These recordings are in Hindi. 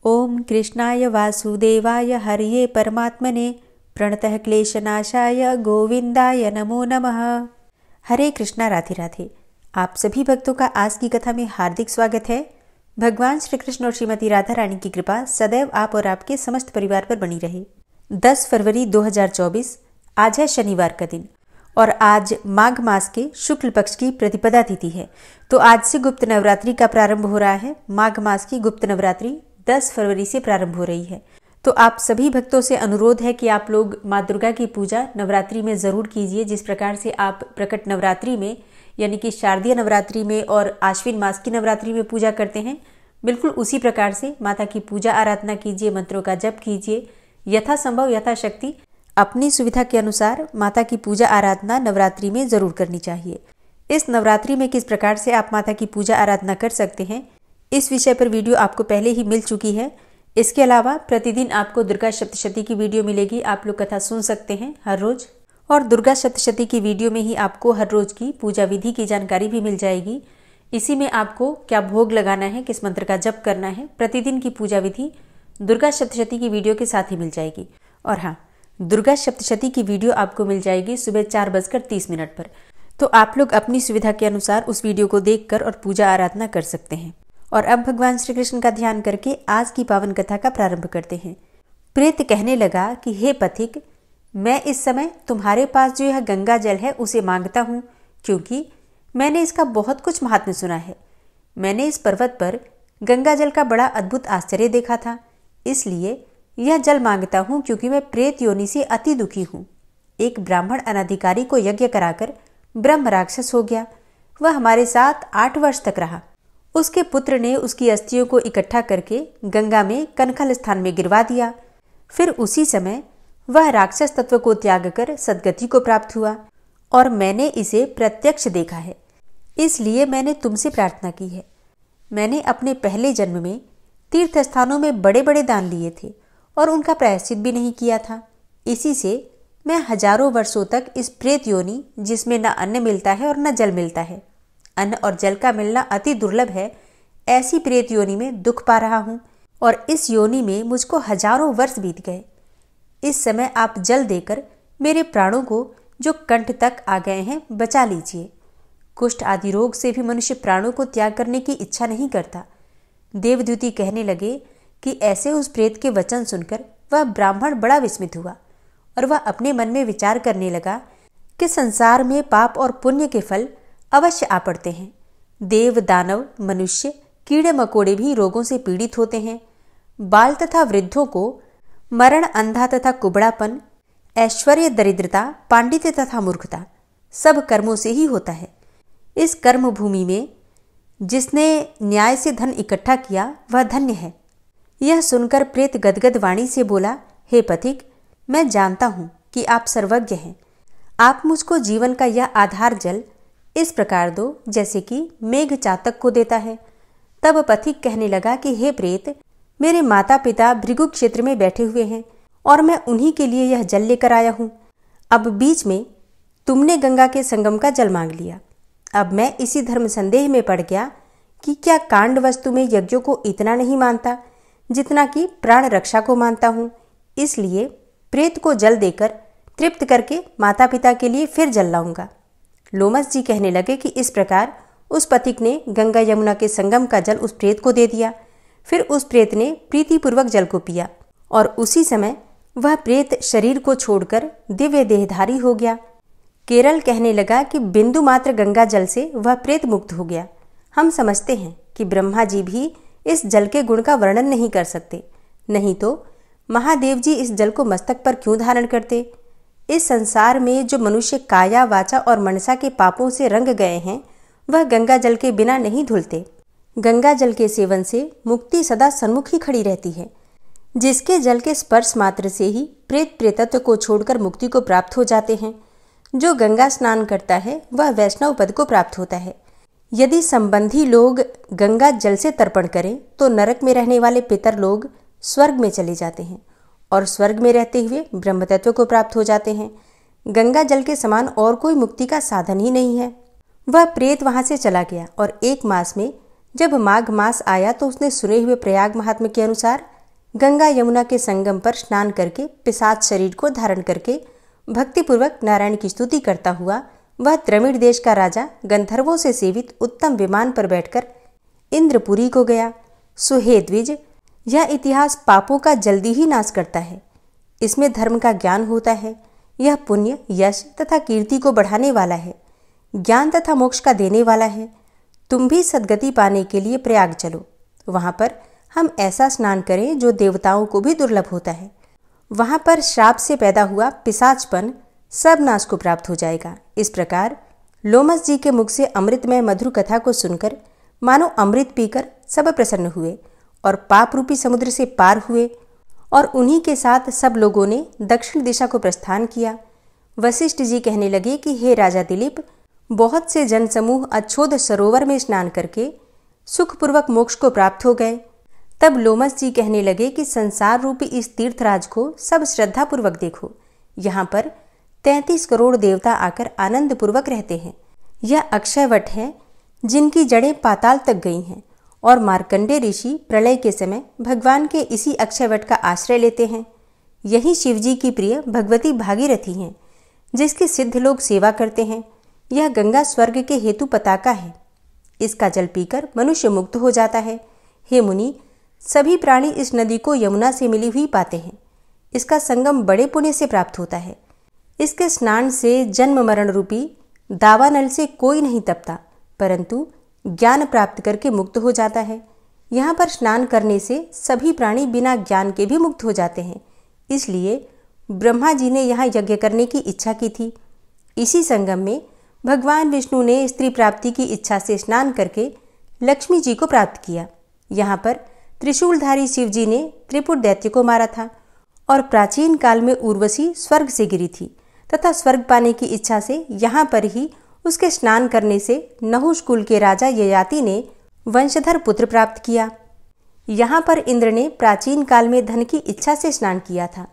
ओम कृष्णाय वासुदेवाय हरिये परमात्मने प्रणतः क्लेशनाशाय गोविंदाय नमो नमः। हरे कृष्णा, राधे राधे। आप सभी भक्तों का आज की कथा में हार्दिक स्वागत है। भगवान श्री कृष्ण और श्रीमती राधा रानी की कृपा सदैव आप और आपके समस्त परिवार पर बनी रहे। 10 फरवरी 2024 आज है शनिवार का दिन और आज माघ मास के शुक्ल पक्ष की प्रतिपदा तिथि है। तो आज से गुप्त नवरात्रि का प्रारंभ हो रहा है। माघ मास की गुप्त नवरात्रि 10 फरवरी से प्रारंभ हो रही है। तो आप सभी भक्तों से अनुरोध है कि आप लोग माँ दुर्गा की पूजा नवरात्रि में ज़रूर कीजिए। जिस प्रकार से आप प्रकट नवरात्रि में यानी कि शारदीय नवरात्रि में और आश्विन मास की नवरात्रि में पूजा करते हैं, बिल्कुल उसी प्रकार से माता की पूजा आराधना कीजिए, मंत्रों का जप कीजिए। यथासंभव यथाशक्ति अपनी सुविधा के अनुसार माता की पूजा आराधना नवरात्रि में ज़रूर करनी चाहिए। इस नवरात्रि में किस प्रकार से आप माता की पूजा आराधना कर सकते हैं, इस विषय पर वीडियो आपको पहले ही मिल चुकी है। इसके अलावा प्रतिदिन आपको दुर्गा सप्तशती की वीडियो मिलेगी। आप लोग कथा सुन सकते हैं हर रोज, और दुर्गा सप्तशती की वीडियो में ही आपको हर रोज की पूजा विधि की जानकारी भी मिल जाएगी। इसी में आपको क्या भोग लगाना है, किस मंत्र का जप करना है, प्रतिदिन की पूजा विधि दुर्गा सप्तशती की वीडियो के साथ ही मिल जाएगी। और हाँ, दुर्गा सप्तशती की वीडियो आपको मिल जाएगी सुबह 4:30 पर। तो आप लोग अपनी सुविधा के अनुसार उस वीडियो को देखकर और पूजा आराधना कर सकते हैं। और अब भगवान श्री कृष्ण का ध्यान करके आज की पावन कथा का प्रारंभ करते हैं। प्रेत कहने लगा कि हे पथिक, मैं इस समय तुम्हारे पास जो यह गंगा जल है उसे मांगता हूँ, क्योंकि मैंने इसका बहुत कुछ महात्म्य सुना है। मैंने इस पर्वत पर गंगा जल का बड़ा अद्भुत आश्चर्य देखा था, इसलिए यह जल मांगता हूँ, क्योंकि मैं प्रेत योनि से अति दुखी हूँ। एक ब्राह्मण अनाधिकारी को यज्ञ कराकर ब्रह्म राक्षस हो गया। वह हमारे साथ 8 वर्ष तक रहा। उसके पुत्र ने उसकी अस्थियों को इकट्ठा करके गंगा में कनखल स्थान में गिरवा दिया। फिर उसी समय वह राक्षस तत्व को त्याग कर सद्गति को प्राप्त हुआ और मैंने इसे प्रत्यक्ष देखा है। इसलिए मैंने तुमसे प्रार्थना की है। मैंने अपने पहले जन्म में तीर्थ स्थानों में बड़े बड़े दान लिए थे और उनका प्रायश्चित भी नहीं किया था। इसी से मैं हजारों वर्षों तक इस प्रेत योनि, जिसमें न अन्न मिलता है और न जल मिलता है, अन्न और जल का मिलना अति दुर्लभ है, ऐसी प्रेत योनि में दुख पा रहा हूँ। और इस योनि में मुझको हजारों वर्ष बीत गए। इस समय आप जल देकर मेरे प्राणों को, जो कंठ तक आ गए हैं, बचा लीजिए। कुष्ठ आदि रोग से भी मनुष्य प्राणों को त्याग करने की इच्छा नहीं करता। देवदूती कहने लगे कि ऐसे उस प्रेत के वचन सुनकर वह ब्राह्मण बड़ा विस्मित हुआ और वह अपने मन में विचार करने लगा कि संसार में पाप और पुण्य के फल अवश्य आ पड़ते हैं। देव, दानव, मनुष्य, कीड़े मकोड़े भी रोगों से पीड़ित होते हैं। बाल तथा वृद्धों को मरण, अंधा तथा कुबड़ापन, ऐश्वर्य, दरिद्रता, पांडित्य तथा मूर्खता सब कर्मों से ही होता है। इस कर्म भूमि में जिसने न्याय से धन इकट्ठा किया वह धन्य है। यह सुनकर प्रेत गदगद वाणी से बोला, हे पथिक, मैं जानता हूँ कि आप सर्वज्ञ हैं। आप मुझको जीवन का यह आधार जल इस प्रकार दो जैसे कि मेघ चातक को देता है। तब पथिक कहने लगा कि हे प्रेत, मेरे माता पिता भृगु क्षेत्र में बैठे हुए हैं और मैं उन्हीं के लिए यह जल लेकर आया हूँ। अब बीच में तुमने गंगा के संगम का जल मांग लिया। अब मैं इसी धर्म संदेह में पड़ गया कि क्या कांड वस्तु में यज्ञों को इतना नहीं मानता जितना कि प्राण रक्षा को मानता हूँ। इसलिए प्रेत को जल देकर तृप्त करके माता पिता के लिए फिर जल लाऊंगा। लोमस जी कहने लगे कि इस प्रकार उस पथिक ने गंगा यमुना के संगम का जल उस प्रेत को दे दिया। फिर उस प्रेत ने प्रीतिपूर्वक जल को पिया और उसी समय वह प्रेत शरीर को छोड़कर दिव्य देहधारी हो गया। केरल कहने लगा कि बिंदु मात्र गंगा जल से वह प्रेत मुक्त हो गया। हम समझते हैं कि ब्रह्मा जी भी इस जल के गुण का वर्णन नहीं कर सकते, नहीं तो महादेव जी इस जल को मस्तक पर क्यों धारण करते। इस संसार में जो मनुष्य काया, वाचा और मनसा के पापों से रंग गए हैं, वह गंगा जल के बिना नहीं धुलते। गंगा जल के सेवन से मुक्ति सदा सन्मुख ही खड़ी रहती है। जिसके जल के स्पर्श मात्र से ही प्रेत प्रेतत्व को छोड़कर मुक्ति को प्राप्त हो जाते हैं। जो गंगा स्नान करता है वह वैष्णव पद को प्राप्त होता है। यदि संबंधी लोग गंगा जल से तर्पण करें तो नरक में रहने वाले पितर लोग स्वर्ग में चले जाते हैं और स्वर्ग में रहते हुए ब्रह्म तत्व को प्राप्त हो जाते हैं। गंगा जल के समान और कोई मुक्ति का साधन ही नहीं है। वह प्रेत वहां से चला गया और 1 मास में जब माघ मास आया तो उसने सुने हुए प्रयाग महात्म्य के अनुसार गंगा यमुना के संगम पर स्नान करके पिशाच शरीर को धारण करके भक्तिपूर्वक नारायण की स्तुति करता हुआ वह द्रविड़ देश का राजा गंधर्वों से सेवित उत्तम विमान पर बैठकर इंद्रपुरी को गया। सुहे द्विज, यह इतिहास पापों का जल्दी ही नाश करता है। इसमें धर्म का ज्ञान होता है। यह पुण्य, यश तथा कीर्ति को बढ़ाने वाला है, ज्ञान तथा मोक्ष का देने वाला है। तुम भी सद्गति पाने के लिए प्रयाग चलो। वहां पर हम ऐसा स्नान करें जो देवताओं को भी दुर्लभ होता है। वहां पर श्राप से पैदा हुआ पिशाचपन सब नाश को प्राप्त हो जाएगा। इस प्रकार लोमस जी के मुख से अमृतमय मधुर कथा को सुनकर मानो अमृत पीकर सब प्रसन्न हुए और पाप रूपी समुद्र से पार हुए और उन्हीं के साथ सब लोगों ने दक्षिण दिशा को प्रस्थान किया। वशिष्ठ जी कहने लगे कि हे राजा दिलीप, बहुत से जनसमूह अच्छोद सरोवर में स्नान करके सुखपूर्वक मोक्ष को प्राप्त हो गए। तब लोमस जी कहने लगे कि संसार रूपी इस तीर्थराज को सब श्रद्धापूर्वक देखो। यहाँ पर 33 करोड़ देवता आकर आनंद पूर्वक रहते हैं। यह अक्षयवट है जिनकी जड़ें पाताल तक गई हैं और मार्कंडे ऋषि प्रलय के समय भगवान के इसी अक्षयवट का आश्रय लेते हैं। यही शिवजी की प्रिय भगवती भागीरथी हैं जिसकी सिद्ध लोग सेवा करते हैं। यह गंगा स्वर्ग के हेतु पताका है। इसका जल पीकर मनुष्य मुक्त हो जाता है। हे मुनि, सभी प्राणी इस नदी को यमुना से मिली हुई पाते हैं। इसका संगम बड़े पुण्य से प्राप्त होता है। इसके स्नान से जन्म मरण रूपी दावानल से कोई नहीं तपता, परंतु ज्ञान प्राप्त करके मुक्त हो जाता है। यहाँ पर स्नान करने से सभी प्राणी बिना ज्ञान के भी मुक्त हो जाते हैं। इसलिए ब्रह्मा जी ने यहाँ यज्ञ करने की इच्छा की थी। इसी संगम में भगवान विष्णु ने स्त्री प्राप्ति की इच्छा से स्नान करके लक्ष्मी जी को प्राप्त किया। यहाँ पर त्रिशूलधारी शिव जी ने त्रिपुर दैत्य को मारा था और प्राचीन काल में उर्वशी स्वर्ग से गिरी थी तथा स्वर्ग पाने की इच्छा से यहाँ पर ही उसके स्नान करने से नहुष कुल के राजा ययाति ने वंशधर पुत्र प्राप्त किया। यहाँ पर इंद्र ने प्राचीन काल में धन की इच्छा से स्नान किया था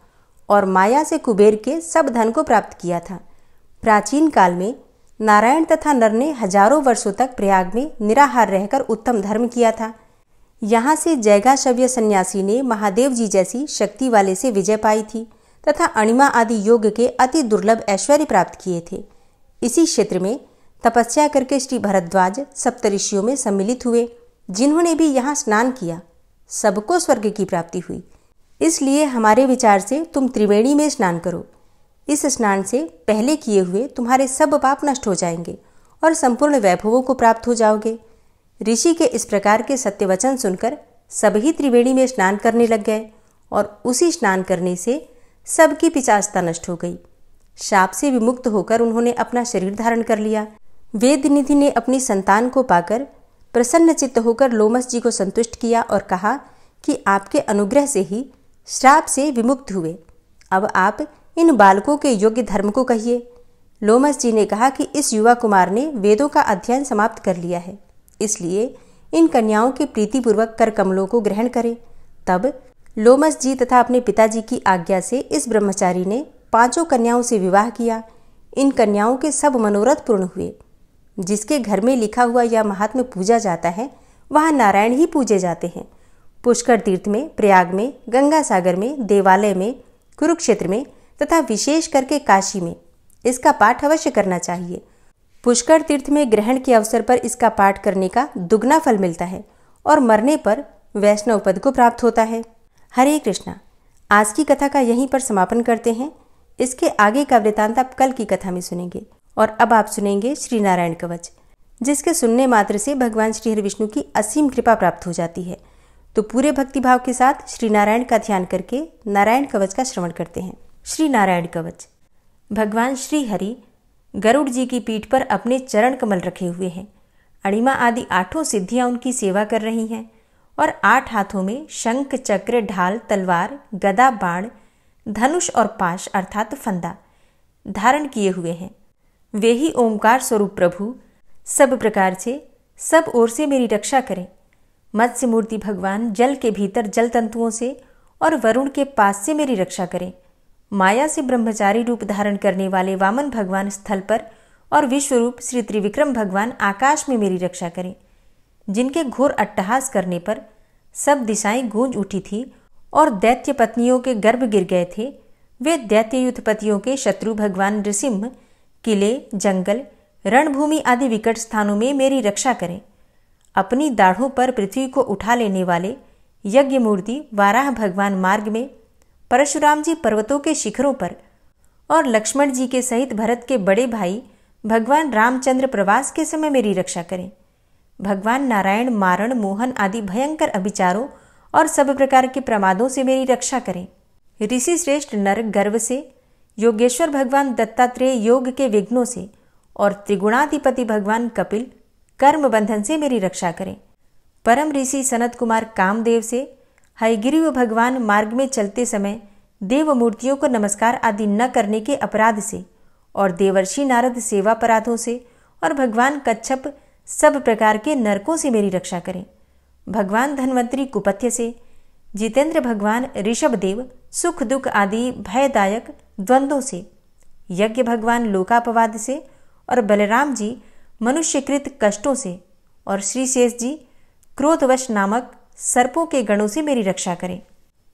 और माया से कुबेर के सब धन को प्राप्त किया था। प्राचीन काल में नारायण तथा नर ने हजारों वर्षों तक प्रयाग में निराहार रहकर उत्तम धर्म किया था। यहाँ से जैगाशव्य सन्यासी ने महादेव जी जैसी शक्ति वाले से विजय पाई थी तथा अणिमा आदि योग के अति दुर्लभ ऐश्वर्य प्राप्त किए थे। इसी क्षेत्र में तपस्या करके श्री भरद्वाज सप्तऋषियों में सम्मिलित हुए, जिन्होंने भी यहाँ स्नान किया। सबको स्वर्ग की प्राप्ति हुई। इसलिए हमारे विचार से तुम त्रिवेणी में स्नान करो। इस स्नान से पहले किए हुए तुम्हारे सब पाप नष्ट हो जाएंगे और संपूर्ण वैभवों को प्राप्त हो जाओगे। ऋषि के इस प्रकार के सत्य वचन सुनकर सभी त्रिवेणी में स्नान करने लग गए और उसी स्नान करने से सबकी पिशाचता नष्ट हो गई। शाप से विमुक्त होकर उन्होंने अपना शरीर धारण कर लिया। वेदनिधि ने अपनी संतान को पाकर प्रसन्न चित्त होकर लोमस जी को संतुष्ट किया और कहा कि आपके अनुग्रह से ही श्राप से विमुक्त हुए। अब आप इन बालकों के योग्य धर्म को कहिए। लोमस जी ने कहा कि इस युवा कुमार ने वेदों का अध्ययन समाप्त कर लिया है, इसलिए इन कन्याओं के प्रीतिपूर्वक कर कमलों को ग्रहण करें। तब लोमस जी तथा अपने पिताजी की आज्ञा से इस ब्रह्मचारी ने 5 कन्याओं से विवाह किया। इन कन्याओं के सब मनोरथ पूर्ण हुए। जिसके घर में लिखा हुआ यह महात्म्य पूजा जाता है, वहाँ नारायण ही पूजे जाते हैं। पुष्कर तीर्थ में, प्रयाग में, गंगा सागर में, देवालय में, कुरुक्षेत्र में तथा विशेष करके काशी में इसका पाठ अवश्य करना चाहिए। पुष्कर तीर्थ में ग्रहण के अवसर पर इसका पाठ करने का दुगना फल मिलता है और मरने पर वैष्णव पद को प्राप्त होता है। हरे कृष्णा। आज की कथा का यहीं पर समापन करते हैं। इसके आगे का वृतांत आप कल की कथा में सुनेंगे। और अब आप सुनेंगे श्री नारायण कवच, जिसके सुनने मात्र से भगवान श्री हरि विष्णु की असीम कृपा प्राप्त हो जाती है। तो पूरे भक्तिभाव के साथ श्री नारायण का ध्यान करके नारायण कवच का श्रवण करते हैं। श्री नारायण कवच। भगवान श्री हरि गरुड़ जी की पीठ पर अपने चरण कमल रखे हुए हैं। अणिमा आदि 8 सिद्धियां उनकी सेवा कर रही हैं और 8 हाथों में शंख, चक्र, ढाल, तलवार, गदा, बाण, धनुष और पाश अर्थात फंदा धारण किए हुए हैं। वे ही ओंकार स्वरूप प्रभु सब प्रकार से सब ओर से मेरी रक्षा करें। मत्स्य मूर्ति भगवान जल के भीतर जल तंतुओं से और वरुण के पास से मेरी रक्षा करें। माया से ब्रह्मचारी रूप धारण करने वाले वामन भगवान स्थल पर और विश्वरूप श्री त्रिविक्रम भगवान आकाश में मेरी रक्षा करें। जिनके घोर अट्टहास करने पर सब दिशाएं गूंज उठी थी और दैत्य पत्नियों के गर्भ गिर गए थे, वे दैत्य युद्धपतियों के शत्रु भगवान नृसिंह किले, जंगल, रणभूमि आदि विकट स्थानों में मेरी रक्षा करें। अपनी दाढ़ों पर पृथ्वी को उठा लेने वाले यज्ञ मूर्ति वाराह भगवान मार्ग में, परशुराम जी पर्वतों के शिखरों पर और लक्ष्मण जी के सहित भरत के बड़े भाई भगवान रामचंद्र प्रवास के समय मेरी रक्षा करें। भगवान नारायण मारण, मोहन आदि भयंकर अभिचारों और सब प्रकार के प्रमादों से मेरी रक्षा करें। ऋषि श्रेष्ठ नर गर्व से, योगेश्वर भगवान दत्तात्रेय योग के विघ्नों से और त्रिगुणाधिपति भगवान कपिल कर्म बंधन से मेरी रक्षा करें। परम ऋषि सनत कुमार कामदेव से, हयग्रीव भगवान मार्ग में चलते समय देव मूर्तियों को नमस्कार आदि न करने के अपराध से और देवर्षि नारद सेवापराधों से और भगवान कच्छप सब प्रकार के नरकों से मेरी रक्षा करें। भगवान धन्वंतरी कुपथ्य से, जितेंद्र भगवान ऋषभदेव सुख दुख आदि भयदायक द्वंद्वों से, यज्ञ भगवान लोकापवाद से और बलराम जी मनुष्यकृत कष्टों से और श्री शेष जी क्रोधवश नामक सर्पों के गणों से मेरी रक्षा करें।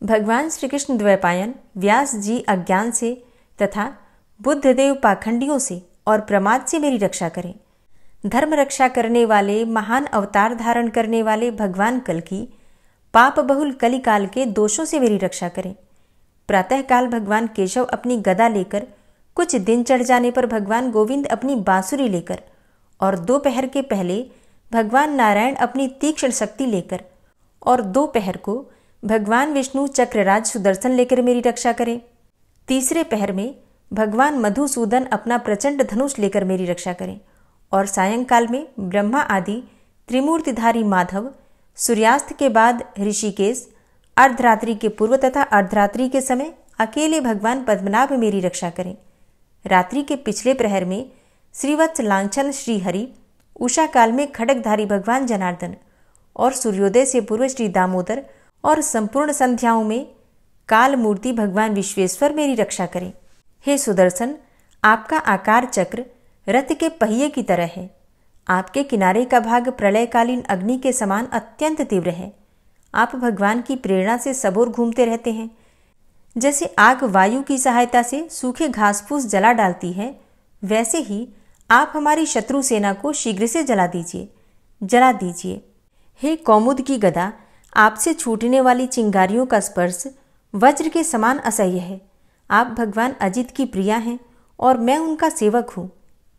भगवान श्री कृष्ण द्वैपायन व्यास जी अज्ञान से तथा बुद्धदेव पाखंडियों से और प्रमाद से मेरी रक्षा करें। धर्म रक्षा करने वाले महान अवतार धारण करने वाले भगवान कल्कि पाप बहुल कलिकाल के दोषों से मेरी रक्षा करें। प्रातःकाल भगवान केशव अपनी गदा लेकर, कुछ दिन चढ़ जाने पर भगवान गोविंद अपनी बांसुरी लेकर और दोपहर के पहले भगवान नारायण अपनी तीक्ष्ण शक्ति लेकर और दोपहर को भगवान विष्णु चक्रराज सुदर्शन लेकर मेरी रक्षा करें। तीसरे पहर में भगवान मधुसूदन अपना प्रचंड धनुष लेकर मेरी रक्षा करें और सायंकाल में ब्रह्मा आदि त्रिमूर्तिधारी माधव, सूर्यास्त के बाद ऋषिकेश, अर्धरात्रि के पूर्व तथा अर्धरात्रि के समय अकेले भगवान पद्मनाभ मेरी रक्षा करें। रात्रि के पिछले प्रहर में श्रीवत्स लांछन श्रीहरि, उषा काल में खड्गधारी भगवान जनार्दन और सूर्योदय से पूर्व श्री दामोदर और संपूर्ण संध्याओं में काल मूर्ति भगवान विश्वेश्वर मेरी रक्षा करें। हे सुदर्शन, आपका आकार चक्र रथ के पहिए की तरह है। आपके किनारे का भाग प्रलयकालीन अग्नि के समान अत्यंत तीव्र है। आप भगवान की प्रेरणा से सबोर घूमते रहते हैं। जैसे आग वायु की सहायता से सूखे घास फूस जला डालती है, वैसे ही आप हमारी शत्रु सेना को शीघ्र से जला दीजिए। हे कौमुद की गदा, आपसे छूटने वाली चिंगारियों का स्पर्श वज्र के समान असह्य है। आप भगवान अजित की प्रिया हैं और मैं उनका सेवक हूँ।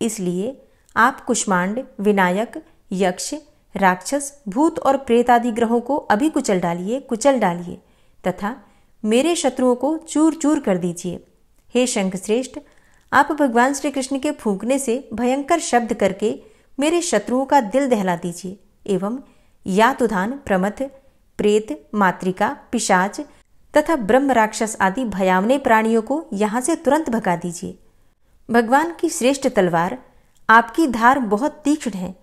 इसलिए आप कुष्मांड, विनायक, यक्ष, राक्षस, भूत और प्रेत आदि ग्रहों को अभी कुचल डालिए तथा मेरे शत्रुओं को चूर चूर कर दीजिए। हे शंखश्रेष्ठ, आप भगवान श्री कृष्ण के फूंकने से भयंकर शब्द करके मेरे शत्रुओं का दिल दहला दीजिए एवं यातुधान, प्रमथ, प्रेत, मातृका, पिशाच तथा ब्रह्म राक्षस आदि भयावने प्राणियों को यहाँ से तुरंत भगा दीजिए। भगवान की श्रेष्ठ तलवार, आपकी धार बहुत तीक्ष्ण है।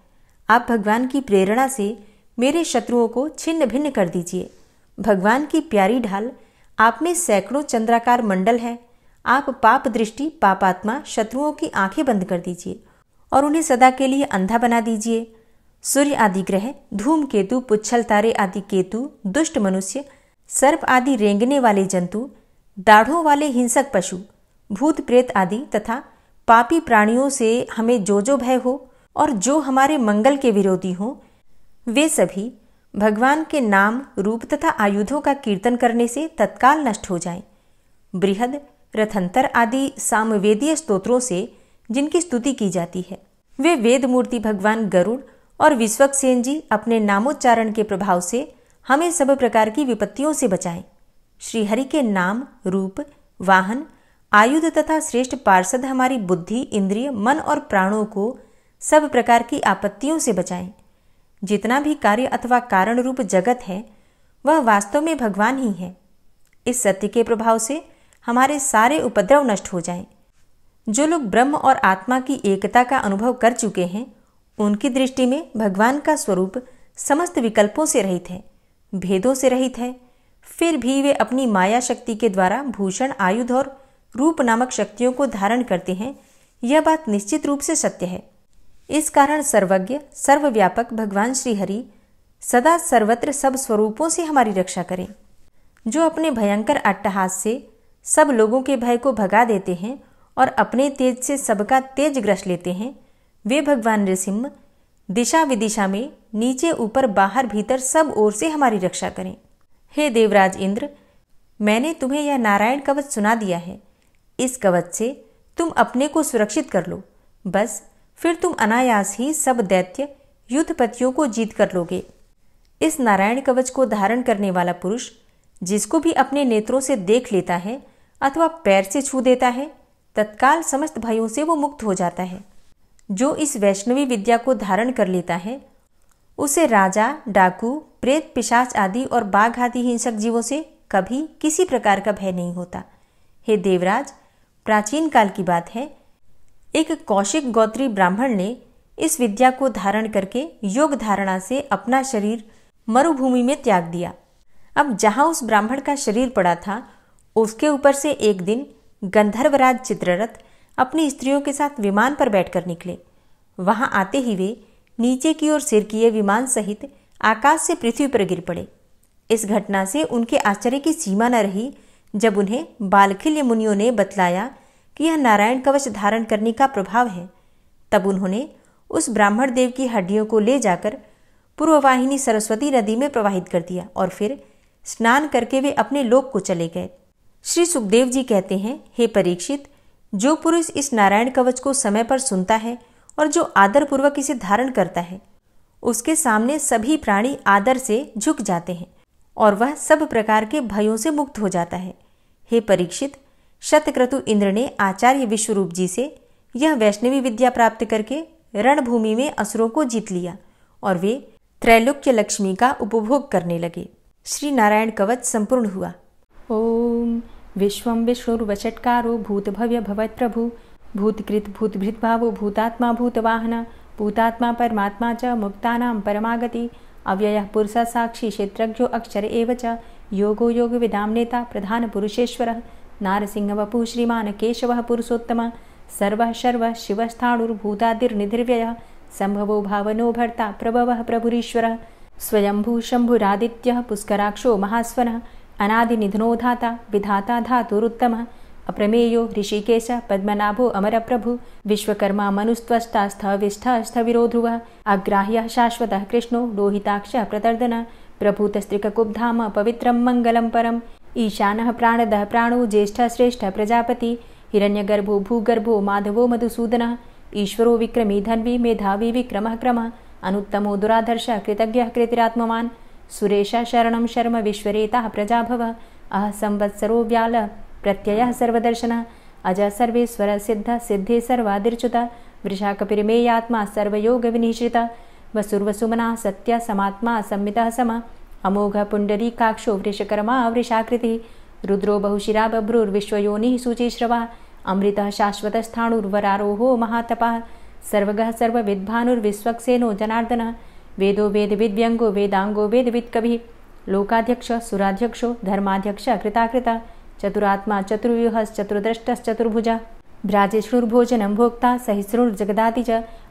आप भगवान की प्रेरणा से मेरे शत्रुओं को छिन्न भिन्न कर दीजिए। भगवान की प्यारी ढाल, आप में सैकड़ों चंद्राकार मंडल है। आप पाप दृष्टि, पापात्मा शत्रुओं की आंखें बंद कर दीजिए और उन्हें सदा के लिए अंधा बना दीजिए। सूर्य आदि ग्रह, धूमकेतु, पुच्छल तारे आदि केतु, दुष्ट मनुष्य, सर्प आदि रेंगने वाले जंतु, दाढ़ों वाले हिंसक पशु, भूत प्रेत आदि तथा पापी प्राणियों से हमें जो भय हो और जो हमारे मंगल के विरोधी हों, वे सभी भगवान के नाम, रूप तथा आयुधों का कीर्तन करने से तत्काल नष्ट हो जाएं। बृहद, रथंतर आदि सामवेदीय स्तोत्रों से जिनकी स्तुति की जाती है, वे वेद मूर्ति भगवान गरुड़ और विश्वक्सेन जी अपने नामोच्चारण के प्रभाव से हमें सब प्रकार की विपत्तियों से बचाएं। श्रीहरि के नाम, रूप, वाहन, आयुध तथा श्रेष्ठ पार्षद हमारी बुद्धि, इंद्रिय, मन और प्राणों को सब प्रकार की आपत्तियों से बचाएं। जितना भी कार्य अथवा कारण रूप जगत है, वह वास्तव में भगवान ही है। इस सत्य के प्रभाव से हमारे सारे उपद्रव नष्ट हो जाएं। जो लोग ब्रह्म और आत्मा की एकता का अनुभव कर चुके हैं, उनकी दृष्टि में भगवान का स्वरूप समस्त विकल्पों से रहित है, भेदों से रहित है। फिर भी वे अपनी माया शक्ति के द्वारा भूषण, आयुध और रूप नामक शक्तियों को धारण करते हैं। यह बात निश्चित रूप से सत्य है। इस कारण सर्वज्ञ, सर्वव्यापक भगवान श्रीहरि सदा सर्वत्र सब स्वरूपों से हमारी रक्षा करें। जो अपने भयंकर अट्टहास से सब लोगों के भय को भगा देते हैं और अपने तेज से सबका तेज ग्रस लेते हैं, वे भगवान नृसिंह दिशा विदिशा में नीचे ऊपर बाहर भीतर सब ओर से हमारी रक्षा करें। हे देवराज इंद्र, मैंने तुम्हें यह नारायण कवच सुना दिया है। इस कवच से तुम अपने को सुरक्षित कर लो, बस फिर तुम अनायास ही सब दैत्य युद्धपतियों को जीत कर लोगे। इस नारायण कवच को धारण करने वाला पुरुष जिसको भी अपने नेत्रों से देख लेता है अथवा पैर से छू देता है, तत्काल समस्त भयों से वो मुक्त हो जाता है। जो इस वैष्णवी विद्या को धारण कर लेता है उसे राजा, डाकू, प्रेत, पिशाच आदि और बाघ आदि हिंसक जीवों से कभी किसी प्रकार का भय नहीं होता। हे देवराज, प्राचीन काल की बात है, एक कौशिक गोत्री ब्राह्मण ने इस विद्या को धारण करके योग धारणा से अपना शरीर मरुभूमि में त्याग दिया। अब जहां उस ब्राह्मण का शरीर पड़ा था, उसके ऊपर से एक दिन गंधर्वराज चित्ररथ अपनी स्त्रियों के साथ विमान पर बैठकर निकले। वहां आते ही वे नीचे की ओर सिर किए विमान सहित आकाश से पृथ्वी पर गिर पड़े। इस घटना से उनके आश्चर्य की सीमा न रही जब उन्हें बालखिल्य मुनियों ने बतलाया कि यह नारायण कवच धारण करने का प्रभाव है। तब उन्होंने उस ब्राह्मण देव की हड्डियों को ले जाकर पूर्ववाहिनी सरस्वती नदी में प्रवाहित कर दिया और फिर स्नान करके वे अपने लोक को चले गए। श्री सुखदेव जी कहते हैं, हे परीक्षित, जो पुरुष इस नारायण कवच को समय पर सुनता है और जो आदरपूर्वक इसे धारण करता है, उसके सामने सभी प्राणी आदर से झुक जाते हैं और वह सब प्रकार के भयों से मुक्त हो जाता है। हे परीक्षित, शतक्रतु इंद्र ने आचार्य विश्वरूप जी से यह वैष्णवी विद्या प्राप्त करके रणभूमि में असुरों को जीत लिया और वे त्रैलोक्य लक्ष्मी का उपभोग करने लगे। श्री नारायण कवच संपूर्ण हुआ। ओम विश्वं विष्णुर्वषट्कारो भूतभव्य भवत्प्रभु भूतकृत भूतभृत भावो भूतात्मा भूतवाहन भूतात्मा परमात्मा च मुक्तानां परमागति अव्ययः पुरुषः साक्षी क्षेत्रज्ञो अक्षर एव च योगो योगविदां नेता प्रधान पुरुषेश्वरः नारसिंह वपुः श्रीमान् केशवः पुरुषोत्तमः सर्वः शर्वः शिवस्थाणुर्भूतादिर्निधिर्व्ययः संभवो भावनो भर्ता प्रभवः प्रभुरीश्वरः स्वयंभू शंभुरादित्यः पुष्कराक्षो महास्वनः अनादिनिधनो धाता विधाता धातुरुत्तमः अप्रमेयो ऋषिकेश पद्मनाभो अमरप्रभु विश्वकर्मा मनुस्त्वष्टा स्थविष्ठः स्थविरो ध्रुवः अग्राह्यः शाश्वतः कृष्णो लोहिताक्षः प्रतर्दनः प्रभूतस्त्रिककुब्धाम पवित्रं मङ्गलं परम् ईशानः प्राणदः प्राणो ज्येष्ठः श्रेष्ठः प्रजापति हिरण्यगर्भो भूगर्भो माधवो मधुसूदनः ईश्वरो विक्रमी धन्वी मेधावी विक्रमः क्रमः अनुत्तमो दुराधर्षः कृतज्ञः कृतिरात्मवान् सुरेशः शरणं शर्म विश्वरेताः प्रजाभवः अह संवत्सरो व्यालः प्रत्ययः सर्वदर्शनः अजः सर्वेश्वर सिद्धः सिद्धे सर्वादिर्च्युतः वृषाकपिर्मेयात्मा सर्वयोगविनिश्रितः वसुर्वसुमनः सत्यः समात्मा संमितः समः अमोघः पुण्डरीकाक्षो वृषकर्मा वृषाकृतिः रुद्रो बहुशिरा बभ्रुर्विश्वयोनिः शुचिश्रवः अमृतः शाश्वतस्थाणुर्वरारोहो महातपः सर्वगः सर्वविद्भानुर्विश्वक्सेनो जनार्दनः वेदो वेदविद्व्यङ्गो वेदाङ्गो वेदवित्कविः लोकाध्यक्षः सुराध्यक्षो धर्माध्यक्षः कृताकृतः चतुरात्मा चतुर्व्यूहश्चतुर्द्रष्टश्चतुर्भुजः भ्राजिष्णुर्भोजनं भोक्ता सहिष्णुर्जगदाति च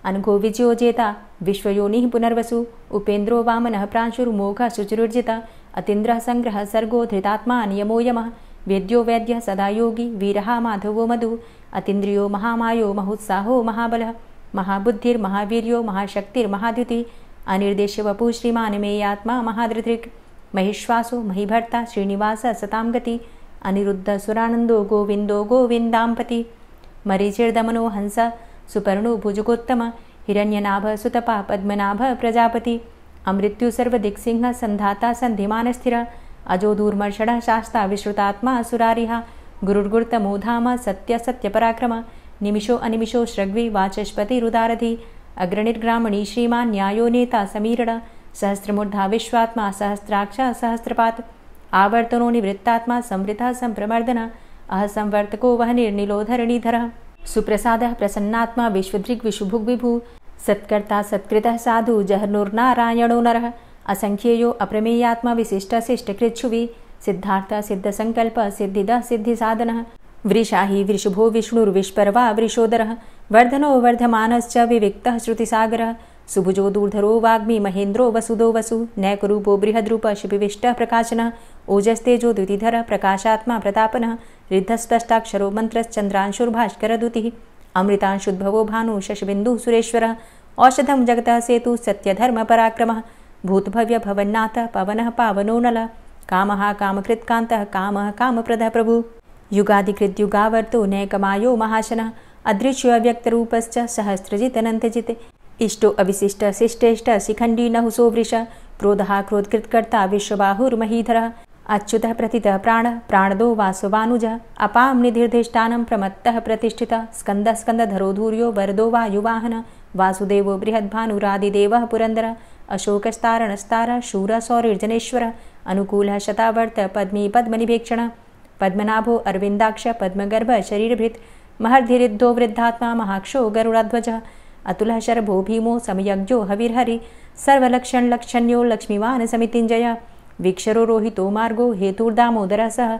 अनघो विजयो जेता विश्वयोनिः पुनर्वसु उपेन्द्रो वामनः प्रांशुर्मोघः शुचिरुर्जितः अतीन्द्रः संग्रहः सर्गो धृतात्मा नियमो यमः वेद्यो वैद्यः सदा योगी वीरः माधवो मधु अतीन्द्रियो महामायो महोत्साहो महाबलः महाबुद्धिर्महावीर्यो महाशक्तिर्महाद्युतिः अनिर्देश्य वपुः श्रीमान् मेयात्मा महाधृतिर् महिश्वासो महीभर्ता श्रीनिवासः सतां गति अनिरुद्ध सुरानन्दो गोविन्दो गोविन्दाम्पति मरीचिर्दमनो हंस सुपर्णो भुजगोत्तम हिरण्यनाभ सुतपा पद्मनाभ प्रजापति अमृत्यु सर्वदिक्सिंह संधाता संधिमान स्थिर अजो दूर्मर्षण शास्ता विश्रुतात्मा सुरारिहा गुरुर्गुर्तमो धाम सत्य सत्यपराक्रम निमिषो अनिमिषो श्रग्वी वाचस्पति रुदारधि अग्रणिर्ग्रामणी श्रीमान् न्यायो नेता समीरण सहस्रमूर्धा विश्वात्मा सहस्राक्ष सहस्रपात आवर्तनो निवृत्तात्मा संवृतः संप्रमर्दन अह संवर्तको वह निर्निलोधरणीधरः सुप्रसादः प्रसन्नात्मा विश्वदृग् विशुभुग् विभु सत्कर्ता सत्कृतः साधु जहर्नुर्नारायणो नरः असंख्येयो अप्रमेयात्मा विशिष्टशिष्टकृच्छुवि सिद्धार्थ सिद्धसंकल्प सिद्धिदः सिद्धिसाधनः वृषाहि वृषभो विष्णुर्विष्पर्वा वृषोदरः वर्धनो वर्धमानश्च विविक्तः श्रुतिसागरः सुभुजो दूर्धरो वाग्मी महेन्द्रो वसुदो वसु नैकरूपो बृहद्रूप शिपिविष्टः प्रकाशनः ओजस्तेजो द्युतिधर प्रकाशात्मा प्रतापनः रिद्धस्पष्टाक्षरो मन्त्रश्चन्द्रांशुर्भास्करद्युतिः अमृतांशुद्भवो भानु शशबिन्दुः सुरेश्वरः औषधं जगतः सेतु सत्यधर्मपराक्रमः भूतभव्य भवन्नाथ पवनः पावनो नलः कामः कामकृत्कान्तः कामः कामप्रदः प्रभुः युगादिकृद्युगावर्तो नैकमायो महाशनः अदृश्योऽव्यक्तरूपश्च सहस्रजितनन्तजित् इष्टो अविशिष्ट शिष्टेष्ट शिखण्डी नहुसो वृष क्रोधः क्रोधकृत्कर्ता विश्वबाहुर्महीधरः अच्युतः प्रतितः प्राणः प्राणदो वासवानुजः अपां निधिर्धिष्ठानं प्रमत्तः प्रतिष्ठितः स्कन्दः स्कन्दधरो धूर्यो वरदो वायुवाहनः वासुदेवो बृहद्भानुरादिदेवः पुरन्दरः अशोकस्तारणस्तारः शूरः सौरिर्जनेश्वरः अनुकूलः शतावर्त पद्मी पद्मनिभेक्षणः पद्मनाभो अरविन्दाक्ष पद्मगर्भ शरीरभृत् महर्धिरिद्धो वृद्धात्मा महाक्षो गरुडाध्वजः अतुलः शरभो भीमो समयज्ञो हविर्हरि सर्वलक्षणलक्षण्यो लक्ष्मीवान् समितिञ्जयः वीक्षरो रोहितो मार्गो हेतुर्दामोदरः सः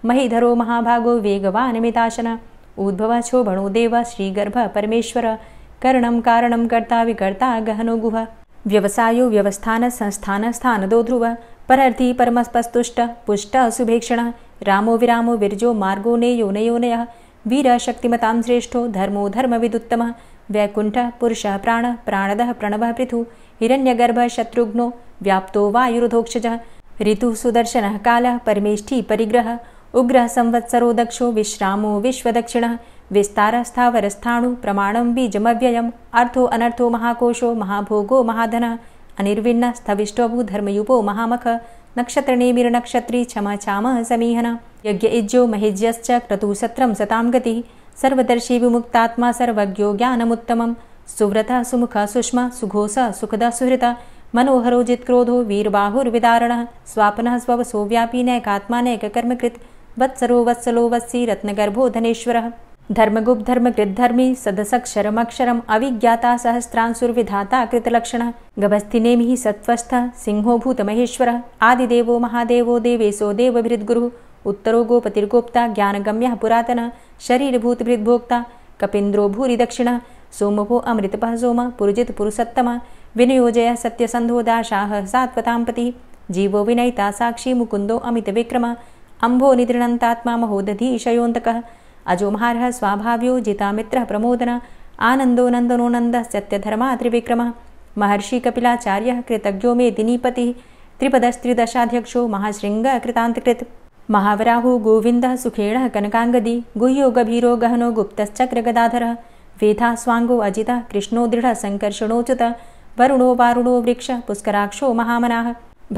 महीधरो महाभागो वेगवान् मिताशनः उद्भवः क्षोभणो देवः श्रीगर्भः परमेश्वरः करणं कारणं कर्ता विकर्ता गहनो गुहः व्यवसायो व्यवस्थान संस्थान स्थानदो ध्रुवः परर्थी परमस्पस्तुष्ट पुष्ट शुभेक्षणः रामो विरामो विरजो मार्गो नेयो नयोनयः वीरः शक्तिमतां श्रेष्ठो धर्मो धर्मविदुत्तमः वैकुण्ठः पुरुषः प्राणः प्राणदः प्रणवः पृथुः हिरण्यगर्भः शत्रुघ्नो व्याप्तो वायुरुधोक्षजः ऋतुः सुदर्शनः कालः परमेष्ठी परिग्रहः उग्रः संवत्सरो दक्षो विश्रामो विश्वदक्षिणः विस्तारः स्थावरस्थाणु प्रमाणं बीजमव्ययम् अर्थो अनर्थो महाकोशो महाभोगो महाधनः अनिर्विण्णः स्थविष्टोऽभू धर्मयुपो महामखः नक्षत्रनेमिर्नक्षत्री क्षमा क्षामः समीहनः यज्ञ इज्जो महिज्यश्च क्रतुसत्रं सतां गतिः सर्वदर्शी विमुक्तात्मा सर्वज्ञो ज्ञानमुत्तमं सुव्रतः सुमुखः सुष्मा सुघोषः सुखदः सुहृतः मनोहरो जित्क्रोधो वीरबाहुर्विदारणः स्वापनः स्ववसो व्यापी नैकात्मा नैककर्मकृत् वत्सरो वत्सलो वत्सी रत्नगर्भो धनेश्वरः धर्मगुप्त धर्मकृद्धर्मी सदसक्षरमक्षरम् अविज्ञाता सहस्रांशुर्विधाता कृतलक्षणः गभस्तिनेमिः सत्त्वस्थः सिंहो भूतमहेश्वरः आदिदेवो महादेवो देवेशो देवभृद्गुरुः उत्तरो गोपतिर्गोप्ता ज्ञानगम्यः पुरातनः शरीरभूतभृद्भोक्ता कपीन्द्रो भूरि दक्षिणः सोमभो अमृतपः सोमः पुरुजित पुरुषोत्तमः विनियोजयः सत्यसन्धो दाशाः सात्वतां पतिः जीवो विनयिता साक्षी मुकुन्दो अमितविक्रमः अम्भो निद्रणन्तात्मा महोदधीशयोऽन्तकः अजो महार्हः स्वाभाव्यो जितामित्रः प्रमोदनः आनन्दो नन्दनो नन्दः सत्यधर्मा त्रिविक्रमः महर्षि कपिलाचार्यः कृतज्ञो मेदिनीपतिः त्रिपदस्त्रिदशाध्यक्षो महाशृङ्गः कृतान्तकृत् महावराहो गोविन्दः सुखेणः कनकाङ्गदी गुह्यो गभीरो गहनो गुप्तश्चक्रगदाधरः वेधा स्वाङ्गो अजितः कृष्णो दृढः सङ्कर्षणोच्युतः वरुणो वारुणो वृक्षः पुष्कराक्षो महामनाः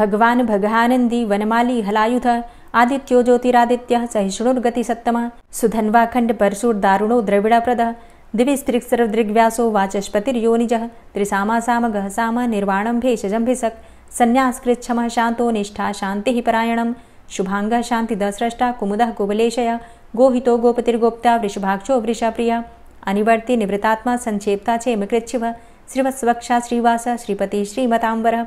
भगवान् भगानन्दी वनमाली हलायुधः आदित्यो ज्योतिरादित्यः सहिष्णुर्गतिसत्तमः सुधन्वाखण्ड परशुर्दारुणो द्रविडप्रदः दिविस्त्रिक्सर्वदृग्व्यासो वाचस्पतिर्योनिजः त्रिसामासामगः साम निर्वाणं भेषजम्भिषक् सन्न्यासकृच्छमः शान्तो निष्ठा शान्तिः परायणं शुभाङ्गः शान्तिदस्रष्टा कुमुदः कुवलेशयः गोहितो गोपतिर्गोप्ता वृषभाक्षो वृषप्रियः अनिवर्ति निवृतात्मा संक्षेप्ता चेमकृच्छिवः श्रीवत्सवक्षा श्रीवास श्रीपति श्रीमताम्बरः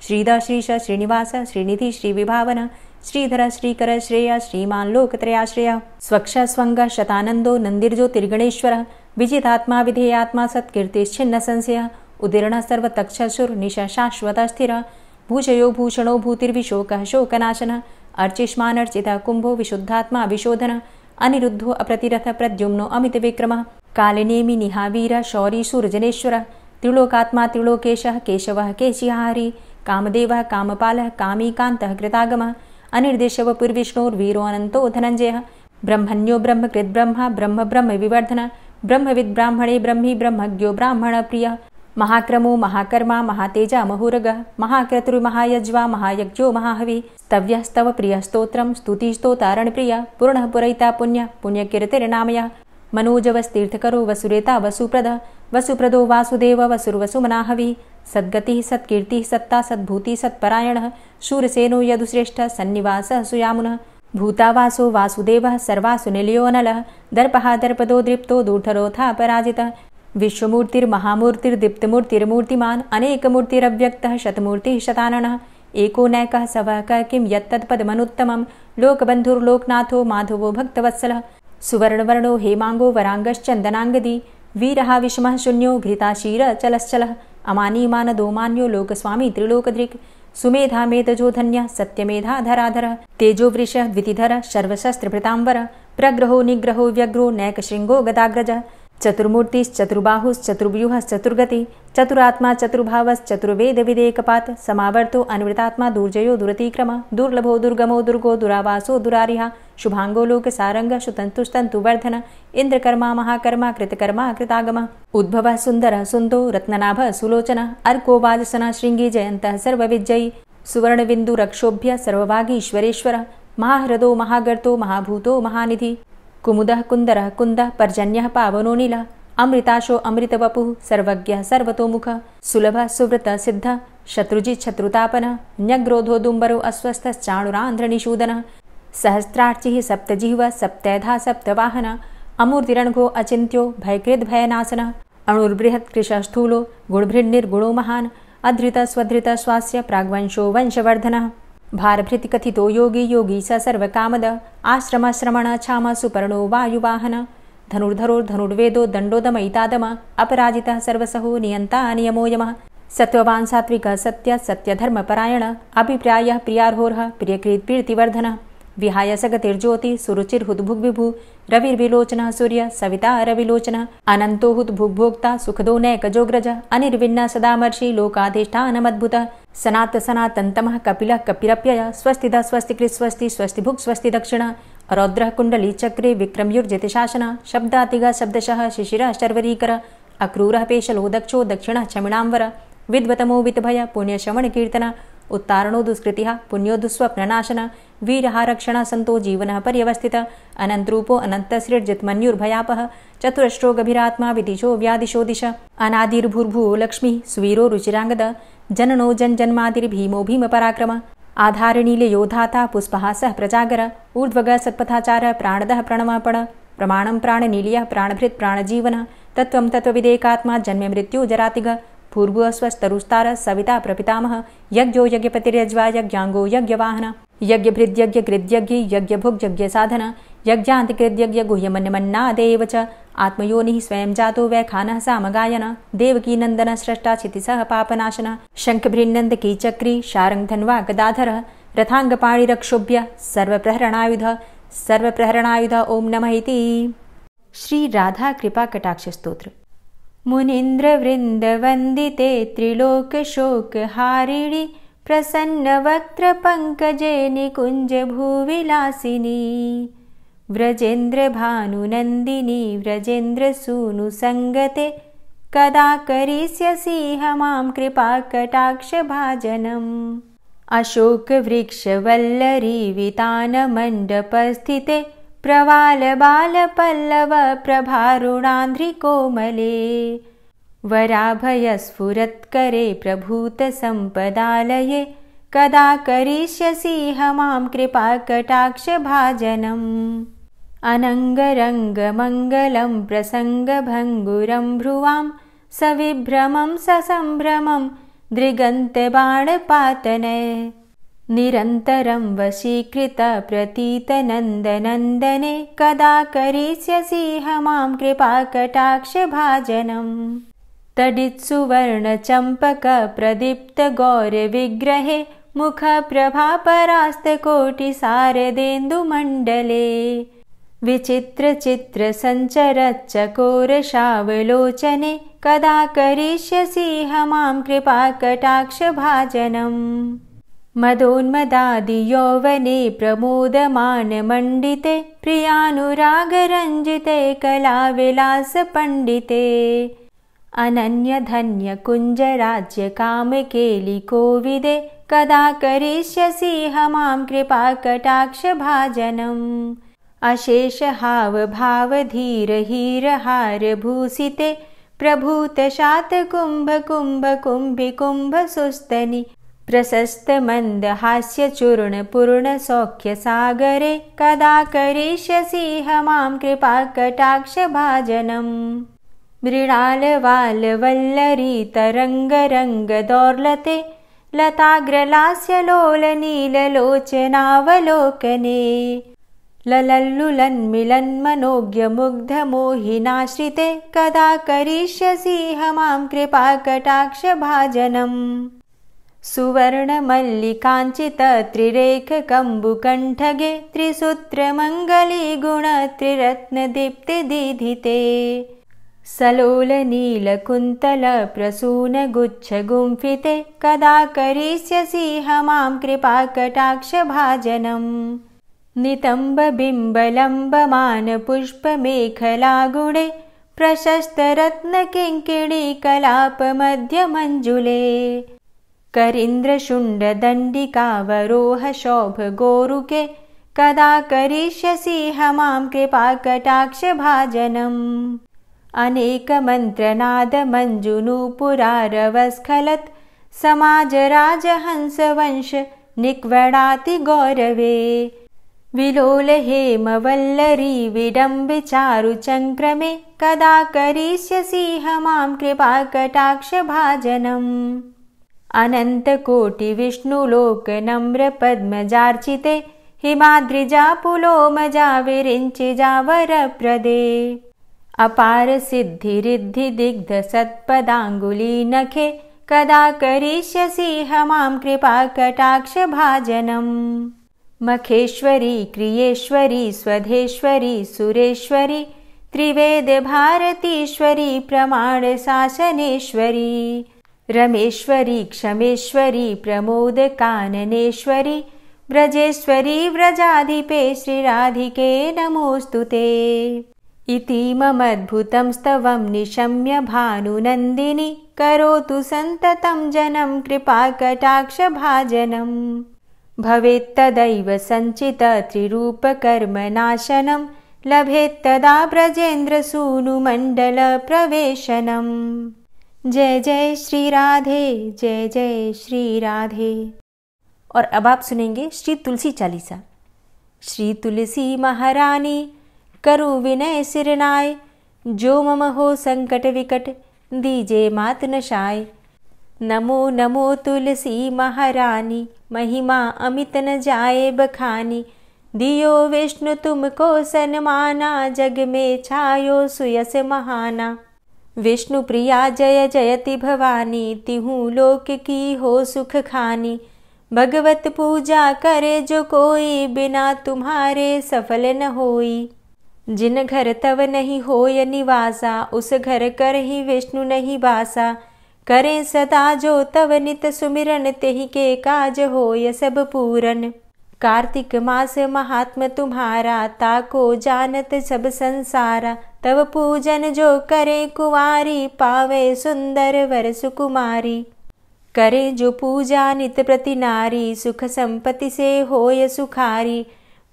श्रीद श्रीश श्रीनिवास श्रीनिधि श्रीविभावन श्रीधर श्रीकर श्रेय श्रीमान् लोकत्रयाश्रयः स्वक्ष स्वङ्ग शतानन्दो नन्दिर्ज्योतिर्गणेश्वरः विजितात्मा विधेयात्मा सत्कीर्तिश्छिन्न संशयः उदीर्णः सर्वतक्षसुर्निश शाश्वतः स्थिरः भूषयो भूषणो भूतिर्विशोकः शोकनाशनः अर्चिष्मानर्चितः कुम्भो विशुद्धात्मा विशोधनः अनिरुद्धो अप्रतिरथ प्रद्युम्नो अमितविक्रमः कालिनेमि निहावीरः शौरी शूरजनेश्वरः त्रिलोकात्मा त्रिलोकेशः केशवः केशिहारी कामदेवः कामपालः कामीकान्तः कृतागमः अनिर्देशवपुर्विष्णोर्वीरो अनन्तो धनञ्जयः ब्रह्मण्यो ब्रह्मकृद्ब्रह्मा ब्रह्म ब्रह्म विवर्धनः ब्रह्मविद् ब्राह्मणे ब्रह्मी ब्रह्मज्ञो ब्राह्मणप्रियः महाक्रमो महाकर्मा महातेजा महोरगः महाक्रतुर्महायज्वा महायज्ञो महाहवि स्तव्यः स्तव प्रियः स्तोत्रं स्तुतिस्तोतारणप्रियः पूर्णः पुरैता पुण्यः पुण्यकीर्तिर्नामयः मनोजवस्तीर्थकरो वसुरेता वसुप्रदः वसुप्रदो वासुदेव वसुर्वसुमनाहवि सद्गतिः सत्कीर्तिः सत्ता सद्भूतिः सत्परायणः शूरसेनो यदुश्रेष्ठः सन्निवासः सुयामुनः भूतावासो वासुदेवः सर्वासु निलयोऽनलः दर्पः दर्पदो दृप्तो दूढरोथा पराजितः विश्वमूर्तिर्महामूर्तिर्दीप्तमूर्तिर्मूर्तिमान् अनेकमूर्तिरव्यक्तः शतमूर्तिः शताननः एको नैकः सवः किं यत्तत्पदमनुत्तमं लोकबन्धुर्लोकनाथो माधवो भक्तवत्सलः सुवर्णवर्णो हेमाङ्गो वराङ्गश्चन्दनाङ्गदी वीरः विषमः शून्यो घृताशीर चलश्चलः अमानीमानदो मान्यो लोकस्वामी त्रिलोकधृक् सुमेधा मेधजो धन्यः सत्यमेधा धराधरः तेजो वृषः द्वितिधरः सर्वशस्त्रभृताम्बरः प्रग्रहो निग्रहो व्यग्रो नैकशृङ्गो गदाग्रजः चतुर्मूर्तिश्चतुर्बाहुश्चतुर्व्यूहश्चतुर्गति चतुरात्मा चतुर्भावश्चतुर्वेदविदेकपात् समावर्तो अन्वृतात्मा दुर्जयो दुरतिक्रम दुर्लभो दुर्गमो दुर्गो दुरावासो दुरारिहा शुभांगो लोकसारङ्गः सुतन्तुस्तन्तुवर्धन इन्द्रकर्मा महाकर्मा कृतकर्मा कृतागमः उद्भवः सुन्दरः सुन्दो रत्ननाभः सुलोचनः अर्को वाजसनः शृङ्गी जयन्तः सर्वविजयी सुवर्णबिन्दुरक्षोभ्य सर्वभागीश्वरेश्वरः महाह्रदो महागर्तो महाभूतो महानिधि कुमुदः कुन्दरः कुन्दः पर्जन्यः पावनो नीलः अमृताशो अमृतवपुः सर्वज्ञः सर्वतोमुखः सुलभः सुव्रतः सिद्धः शत्रुजित् शत्रुतापनः न्यग्रोधोदुम्बरो अस्वस्थश्चाणुरान्ध्रनिषूदनः सहस्रार्चिः सप्तजिह्वः सप्तैधा सप्तवाहनः अमूर्तिरणघो अचिन्त्यो भयकृद्भयनाशनः अणुर्बृहत्कृशः स्थूलो गुणभृन्निर्गुणो महान् अधृतः स्वधृतः स्वास्य प्राग्वंशो वंशवर्धनः भारभृतिकथितो योगी योगी स सर्वकामद आश्रमश्रमण क्षाम सुपर्णो वायुवाहन धनुर्धरोर्धनुर्वेदो दण्डोदमयितादम अपराजितः सर्वसहो नियन्ता नियमो यमः सत्त्ववान् सात्विकः सत्य सत्यधर्मपरायण अभिप्रायः प्रियार्होर्ह प्रियकृत्प्रीतिवर्धनः विहाय सगतिर्ज्योति सुरुचिर्हुद्भुग्विभु रविर्विलोचनः सूर्य सविता रविलोचनः अनन्तो हुद्भुग्भोक्ता सुखदो नैकजोग्रज अनिर्विण्ण सदामर्षि लोकाधिष्ठानमद्भुतः सनात सनातन्तमः कपिलः कपिरप्यय स्वस्तिदः स्वस्तिकृत् स्वस्ति स्वस्तिभुक् स्वस्ति दक्षिणः रौद्रः कुण्डली चक्रे विक्रमयुर्जितशासनः शब्दातिगः शब्दशः शिशिरः शर्वरीकरः अक्रूरः पेशलो दक्षो दक्षिणः क्षमिणाम्बर विद्वतमो वितभय पुण्यश्रवणकीर्तन उत्तारणो दुष्कृतिः पुण्यो दुःस्वप्ननाशन वीरहारक्षण संतो जीवनः पर्यवस्थितः अनन्तरूपो अनन्तसृर्जितमन्युर्भयापः चतुरश्रो गभीरात्मा विदिशो व्यादिशो दिश अनादिर्भूर्भुवो लक्ष्मीः सुवीरो रुचिराङ्गद जननो जन्मादिर्भीमो भीमपराक्रम आधारनीलयो धाता पुष्पहासः प्रजागर ऊर्ध्वगः सत्पथाचारः प्राणदः प्रणमापण प्रमाणं प्राणनीलयः प्राणभृत् प्राणजीवनः तत्त्वं तत्त्वविदेकात्मा जन्म मृत्यु जरातिगः भूर्भुवः स्वस्तरुस्तारः सविता प्रपितामह यज्ञो यज्ञपतिर्यज्वा यज्ञाङ्गो यज्ञवाहन यज्ञभृद्यज्ञकृद्यज्ञ यज्ञभुग्यज्ञसाधन यज्ञान्तिकृद्यज्ञ गुह्यमन्यमन्नादेव च आत्मयोनिः स्वयं जातो वैखानः सामगायन देवकीनन्दनः स्रष्टा क्षितिसः पापनाशनः शङ्खभृन्नन्दकी चक्री शारङ्गधन्वा गदाधरः रथाङ्गपाणिरक्षोभ्य सर्वप्रहरणायुध ओं नमः इति। श्री राधा कृपा कटाक्ष स्तोत्र। मुनीन्द्रवृन्दवन्दिते त्रिलोकशोकहारिणि प्रसन्नवक्त्रपङ्कजे निकुञ्जभूविलासिनी व्रजेन्द्रभानुनन्दिनी व्रजेन्द्रसूनुसङ्गते कदा करिष्यसीह मां कृपाकटाक्षभाजनम् अशोकवृक्षवल्लरी वितानमण्डपस्थिते प्रवालबालपल्लव प्रभारुणान्ध्रिकोमले वराभयस्फुरत्करे प्रभूतसम्पदालये कदा करिष्यसीह मां कृपाकटाक्षभाजनम् अनङ्गरङ्गमङ्गलं प्रसङ्गभङ्गुरं भ्रुवां सविभ्रमं ससम्भ्रमं दृगन्तबाणपातने निरन्तरं वशीकृत प्रतीतनन्दनन्दने कदा करिष्यसीह मां कृपाकटाक्षभाजनम् तडित्सुवर्णचम्पकप्रदीप्तगौरविग्रहे मुखप्रभापरास्तकोटिसारदेन्दुमण्डले विचित्रचित्रसञ्चरच्चकोरशावलोचने कदा करिष्यसीह मां कृपाकटाक्षभाजनम् मदोन्मदादियौवने प्रमोदमानमण्डिते प्रियानुरागरञ्जिते कलाविलासपण्डिते अनन्यधन्यकुञ्जराज्यकामकेलिकोविदे कदा करिष्यसीह मां कृपाकटाक्षभाजनम् अशेषहावभावधीरहीरहारभूषिते प्रभूतशातकुम्भकुम्भकुम्भिकुम्भसुस्तनि प्रशस्तमन्दहास्यचूर्णपूर्णसौख्यसागरे कदा करिष्यसीह मां कृपाकटाक्षभाजनम् मृणालवालवल्लरी लताग्रलास्यलोलनीललोचनावलोकने ललल्लुलन्मिलन्मनोज्ञमुग्धमोहिनाश्रिते कदा करिष्यसीह मां कृपाकटाक्षभाजनम् सुवर्णमल्लिकाञ्चित त्रिरेखकम्बुकण्ठगे त्रिसूत्रमङ्गली गुणत्रिरत्नदीप्तिदीधिते सलोलनीलकुन्तलप्रसूनगुच्छगुम्फिते कदा करिष्यसि मां कृपाकटाक्षभाजनम् नितम्बबिम्बलम्बमानपुष्पमेखलागुणे प्रशस्तरत्नकिङ्किणीकलापमध्यमञ्जुले करीन्द्रशुण्डदण्डिकावरोहशोभगोरुके कदा करिष्यसि मां कृपाकटाक्षभाजनम् अनेकमन्त्रनादमञ्जुनूपुरारवस्खलत् समाजराजहंसवंश निक्वडाति गौरवे विलोलहेमवल्लरी विडम्बिचारुचङ्क्रमे कदा करिष्यसि मां कृपाकटाक्षभाजनम् अनन्तकोटिविष्णुलोकनम्रपद्मजार्चिते हिमाद्रिजापुलोमजा विरिञ्चिजावरप्रदे अपारसिद्धिरिद्धिदिग्धसत्पदाङ्गुलीनखे कदा करिष्यसि मां कृपाकटाक्षभाजनम् मखेश्वरी क्रियेश्वरी स्वधेश्वरी सुरेश्वरी त्रिवेदभारतीश्वरी प्रमाणशासनेश्वरी रमेश्वरी क्षमेश्वरी प्रमोदकाननेश्वरी व्रजेश्वरी व्रजाधिपे श्रीराधिके नमोऽस्तुते इतीममद्भुतं स्तवं निशम्य भानुनन्दिनी करोतु सन्ततं जनं कृपाकटाक्षभाजनम् भवेत्तदैव सञ्चित त्रिरूपकर्मनाशनं लभेत्तदा ब्रजेन्द्रसूनुमण्डलप्रवेशनम् जय जय श्री राधे, जय जय श्री राधे। और अब आप सुनेंगे श्री तुलसी चालीसा। श्री तुलसी महारानी करु विनय सिरनाय, जो मम हो संकट विकट दीजे मात नशाय। नमो नमो तुलसी महारानी, महिमा अमित न जाए बखानी। दियो विष्णु तुमको सन्माना, जग में छायो सुयस महाना। विष्णु प्रिया जय जयति भवानी, तिहु लोक की हो सुख खानी। भगवत पूजा करे जो कोई, बिना तुम्हारे सफल न होई। जिन घर तव नहीं होय निवासा, उस घर कर ही विष्णु नहीं बासा। करें सदा जो तव नित सुमिरन, तेहि के काज होय सब पूरन। कार्तिक मास महात्म तुम्हारा, ताको जानत सब संसारा। तव पूजन जो करे कुंवारी, पावे सुंदर वर सुकुमारी। करे जो पूजा नित प्रति नारी, सुख संपत्ति से होय सुखारी।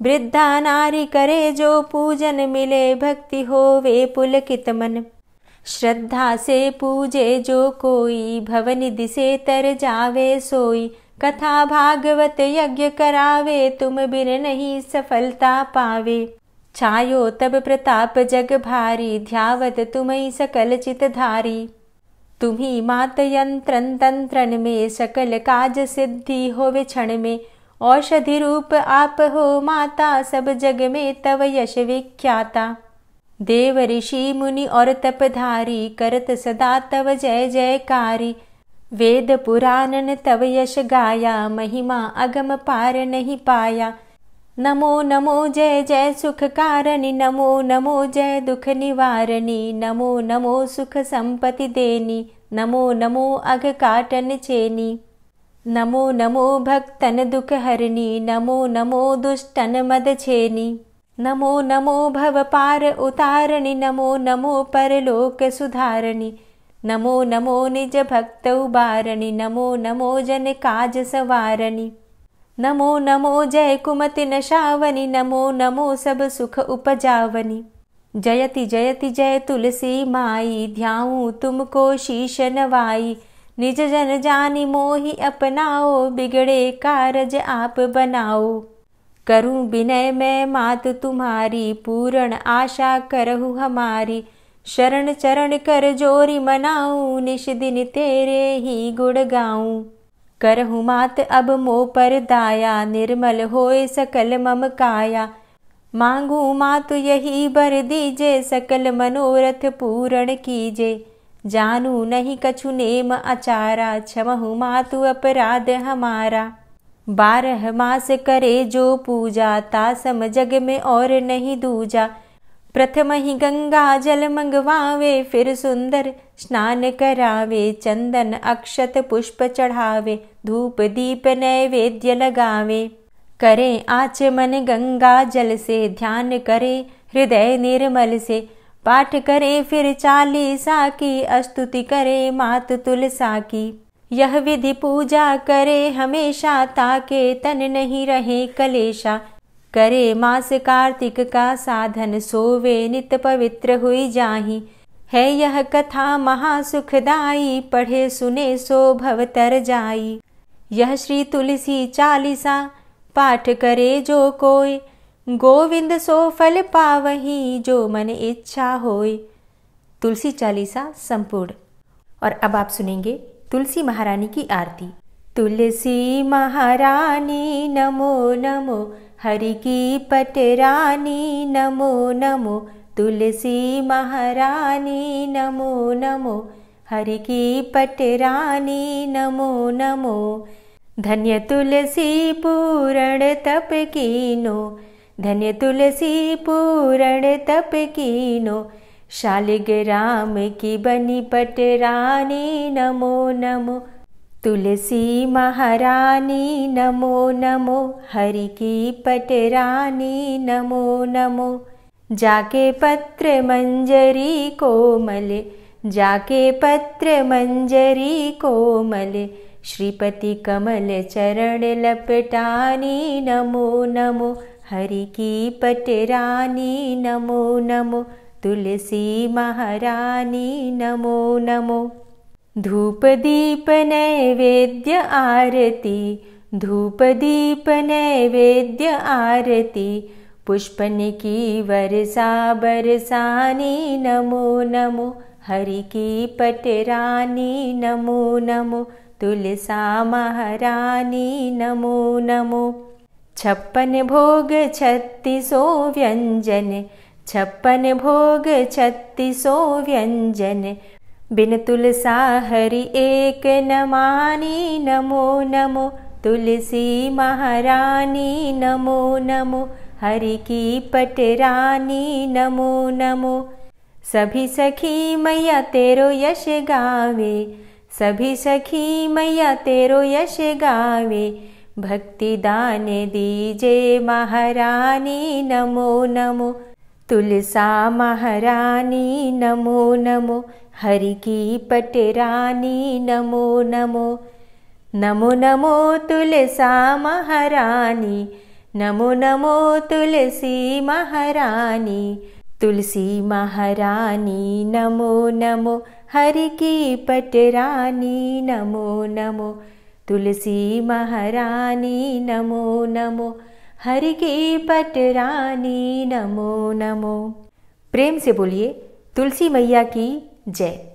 वृद्धा नारी करे जो पूजन, मिले भक्ति होवे पुलकित मन। श्रद्धा से पूजे जो कोई, भवनिधि से तर जावे सोई। कथा भागवत यज्ञ करावे, तुम बिन नहीं सफलता पावे। छायो तब प्रताप जग भारी, ध्यावत तुम्हीं सकल चित धारी। तुम्ही मात यंत्रन तंत्रन में, सकल काज सिद्धि होवे क्षण में। औषधि रूप आप हो माता, सब जग में तव यश विख्याता। देव ऋषि मुनि और तपधारी, करत सदा तव जय जयकारी। वेद पुराणन तव यश गाया, महिमा अगम पार नहीं पाया। नमो नमो जय जय सुख कारणि, नमो नमो जय दुख निवारणी। नमो नमो सुख संपत्ति देनी, नमो नमो अघ काटन चेनी। नमो नमो भक्तन दुख हरणी, नमो नमो दुष्टन मद छेनी। नमो नमो भव पार उतारणी, नमो नमो परलोक सुधारणी। नमो नमो निज भक्त उबारणी, नमो नमो जन काज सवारणी। नमो नमो जय कुमति नशावनी, नमो नमो सब सुख उपजावनी। जयति जयति जय तुलसी माई, ध्याऊं तुमको शीश नवाई। निज जन जानी मोहि अपनाओ, बिगड़े कारज आप बनाओ। करूं विनय मैं मात तुम्हारी, पूर्ण आशा करहु हमारी। शरण चरण कर जोरी मनाऊं, निश दिन तेरे ही गुण गाऊं। करहु मात अब मोह पर दाया, निर्मल होए सकल मम काया। मांगू मातु यही बर दीजे, सकल मनोरथ पूर्ण कीजे। जानू नहीं कछु नेम आचारा, क्षमहु मातु अपराध हमारा। 12 मास करे जो पूजा, ता सम जग में और नहीं दूजा। प्रथम ही गंगा जल मंगवावे, फिर सुंदर स्नान करावे। चंदन अक्षत पुष्प चढ़ावे, धूप दीप नैवेद्य लगावे। करें आचमन गंगा जल से, ध्यान करे हृदय निर्मल से। पाठ करे फिर 40 की, स्तुति करे मात तुलसा की। यह विधि पूजा करे हमेशा, ताके तन नहीं रहे कलेशा। करे मास कार्तिक का साधन, सोवे नित पवित्र हुई जाहि। है यह कथा महासुखदाई, पढ़े सुने सो भव तर जाई। यह श्री तुलसी 40 पाठ करे जो कोय, गोविंद सो फल पावही, जो मन इच्छा होय। तुलसी 40 संपूर्ण। और अब आप सुनेंगे तुलसी महारानी की आरती। तुलसी महारानी नमो नमो, हरि की पटरानी नमो नमो। तुलसी महारानी नमो नमो, हरि की पटरानी नमो नमो। धन्य तुलसी पूर्ण तप कीनो, धन्य तुलसी पूर्ण तप कीनो। शालिग्राम की बनी पटरानी नमो नमो। तुलसी महारानी नमो नमो, हरि की पटरानी नमो नमो। जाके पत्र मंजरी कोमल, जाके पत्र मंजरी कोमल। श्रीपति कमल चरण लपटानी नमो नमो, हरि की पटरानी नमो नमो। तुलसी महारानी नमो नमो। धूप दीप नैवेद्य आरती, धूप दीप नैवेद्य आरती। पुष्पन की वर्षा बरसानी नमो नमो, हरि की पटरानी नमो नमो। तुलसा महारानी नमो नमो। 56 भोग 36 व्यंजन, 56 भोग 36 व्यंजन। बिन तुलसा हरि एक न मानी नमो नमो। तुलसी महारानी नमो नमो, हरि की पटरानी नमो नमो। सभी सखी मैया तेरो यश गावे, सभी सखी मैया तेरो यश गावे। भक्ति दान दीजे महारानी नमो नमो। तुलसा महारानी नमो नमो, हरि की पटरानी नमो नमो। नमो नमो तुलसा महारानी, नमो नमो तुलसी महारानी। तुलसी महारानी नमो नमो, हरि की पटरानी नमो नमो। तुलसी महारानी नमो नमो, हरि की पटरानी नमो नमो। प्रेम से बोलिए तुलसी मैया की जय।